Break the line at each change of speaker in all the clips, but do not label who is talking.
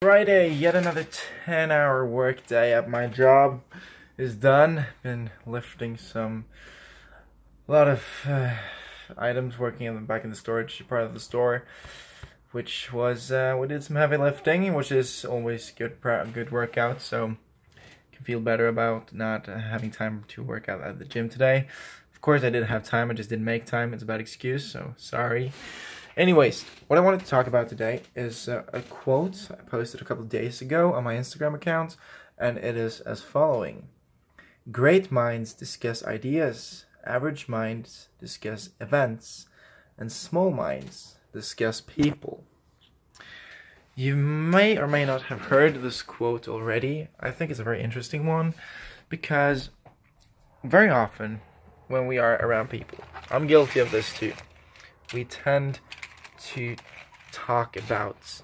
Friday, yet another 10-hour work day at my job is done. Been lifting a lot of items, working back in the storage part of the store, which was, we did some heavy lifting, which is always good workout, so can feel better about not having time to work out at the gym today. Of course I did have time, I just didn't make time. It's a bad excuse, so sorry. Anyways, what I wanted to talk about today is a quote I posted a couple of days ago on my Instagram account, and it is as following. Great minds discuss ideas, average minds discuss events, and small minds discuss people. You may or may not have heard this quote already. I think it's a very interesting one, because very often when we are around people, I'm guilty of this too, we tend to talk about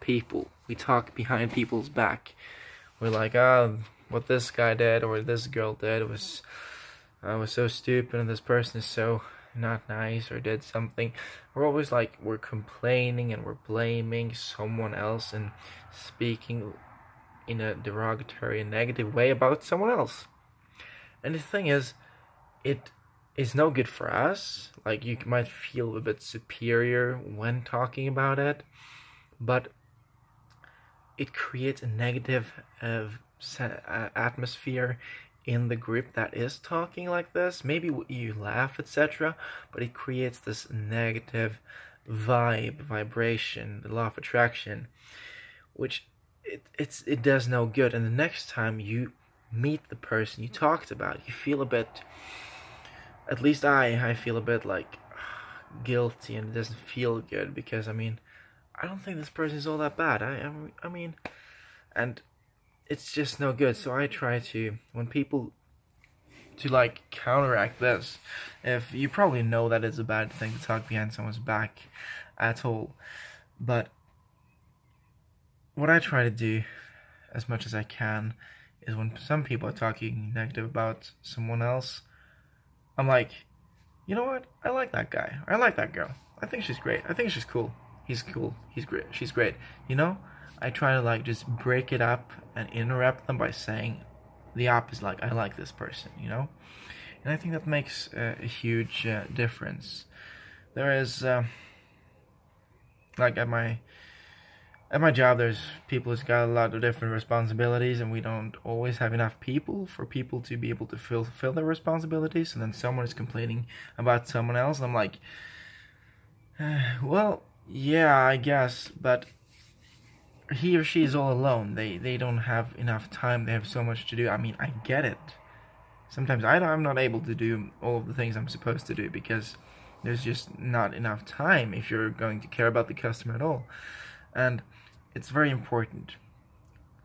people. We talk behind people's back. We're like, what this guy did or this girl did was so stupid, and this person is so not nice or did something. We're always like, we're complaining and we're blaming someone else and speaking in a derogatory and negative way about someone else. And the thing is, it is no good for us. Like, you might feel a bit superior when talking about it, but it creates a negative atmosphere in the group that is talking like this. Maybe you laugh, etc., but it creates this negative vibration, the law of attraction, which it does no good. And the next time you meet the person you talked about, you feel a bit, at least I feel a bit like guilty, and it doesn't feel good, because I don't think this person is all that bad. I mean, and it's just no good. So I try to, when people, to like counteract this, if you probably know that it's a bad thing to talk behind someone's back at all, but what I try to do as much as I can is, when some people are talking negative about someone else, I'm like, you know what? I like that guy. I like that girl. I think she's great. I think she's cool. He's cool. He's great. She's great. You know? I try to like just break it up and interrupt them by saying the opposite. Like, I like this person, you know? And I think that makes a huge difference. There is, like at my job, there's people who's got a lot of different responsibilities, and we don't always have enough people for people to be able to fulfill their responsibilities. And then someone is complaining about someone else, and I'm like, well, yeah, I guess, but he or she is all alone. They don't have enough time. They have so much to do. I mean, I get it. Sometimes I'm not able to do all of the things I'm supposed to do, because there's just not enough time if you're going to care about the customer at all. And it's very important.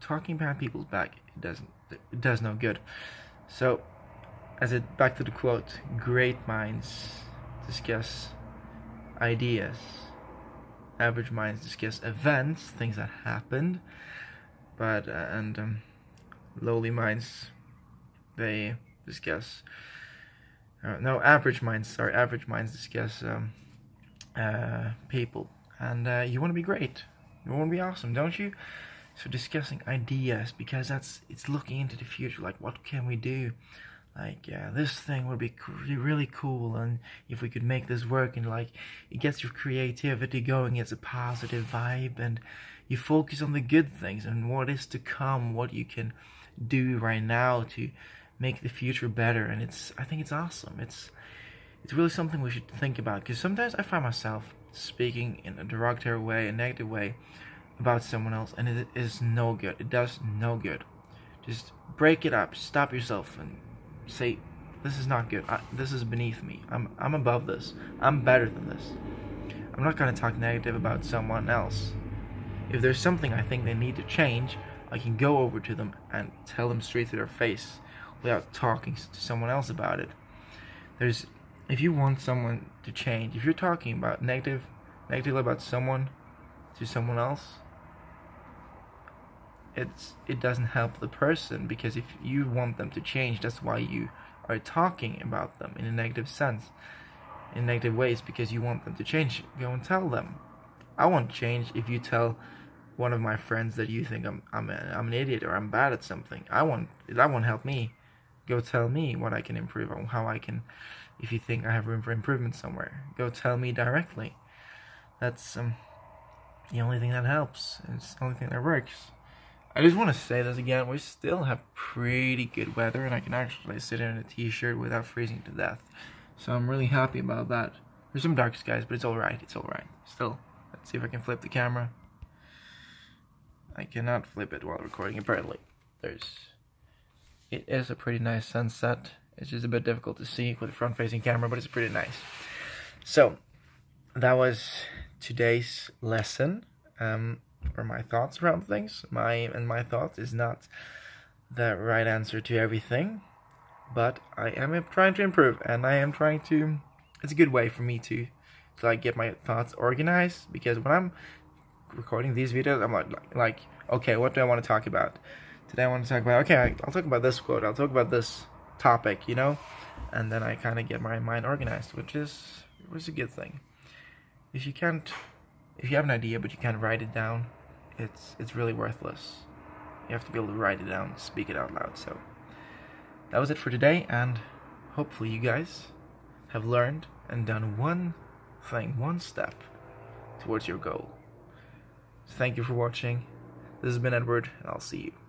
Talking behind people's back, it does no good. So, back to the quote, great minds discuss ideas, average minds discuss events, things that happened, but lowly minds, they discuss average minds discuss people. And you want to be great. You want to be awesome, don't you? So discussing ideas, because it's looking into the future. Like, what can we do? Like, this thing would be really cool, and if we could make this work, and like, it gets your creativity going. It's a positive vibe, and you focus on the good things and what is to come, what you can do right now to make the future better. And I think it's awesome. It's really something we should think about, because sometimes I find myself speaking in a derogatory way, a negative way about someone else, and it is no good. It does no good. Just break it up, stop yourself, and say, this is not good. This is beneath me. I'm above this. I'm better than this. I'm not going to talk negative about someone else. If there's something I think they need to change, I can go over to them and tell them straight to their face without talking to someone else about it. If you want someone to change, if you're talking about negatively about someone to someone else, it doesn't help the person, because if you want them to change, that's why you are talking about them in a negative sense, in negative ways, because you want them to change. Go and tell them. I won't change if you tell one of my friends that you think I'm an idiot or I'm bad at something, that won't help me. Go tell me what I can improve on, how I can. If you think I have room for improvement somewhere, go tell me directly. That's the only thing that helps. It's the only thing that works. I just want to say this again. We still have pretty good weather, and I can actually sit in a t-shirt without freezing to death. So I'm really happy about that. There's some dark skies, but it's alright. It's alright. Still, let's see if I can flip the camera. I cannot flip it while recording, apparently. It is a pretty nice sunset. It's just a bit difficult to see with a front-facing camera, but it's pretty nice. So, that was today's lesson, or my thoughts around things. My thoughts is not the right answer to everything, but I am trying to improve, and I am trying to. It's a good way for me to like get my thoughts organized, because when I'm recording these videos, I'm like, okay, what do I want to talk about? Today I want to talk about, okay, I'll talk about this quote, I'll talk about this topic, you know, and then I kind of get my mind organized, which is a good thing. If you have an idea but you can't write it down, it's really worthless. You have to be able to write it down, speak it out loud. So that was it for today, and hopefully you guys have learned and done one thing, one step towards your goal. So thank you for watching. This has been Edward, and I'll see you.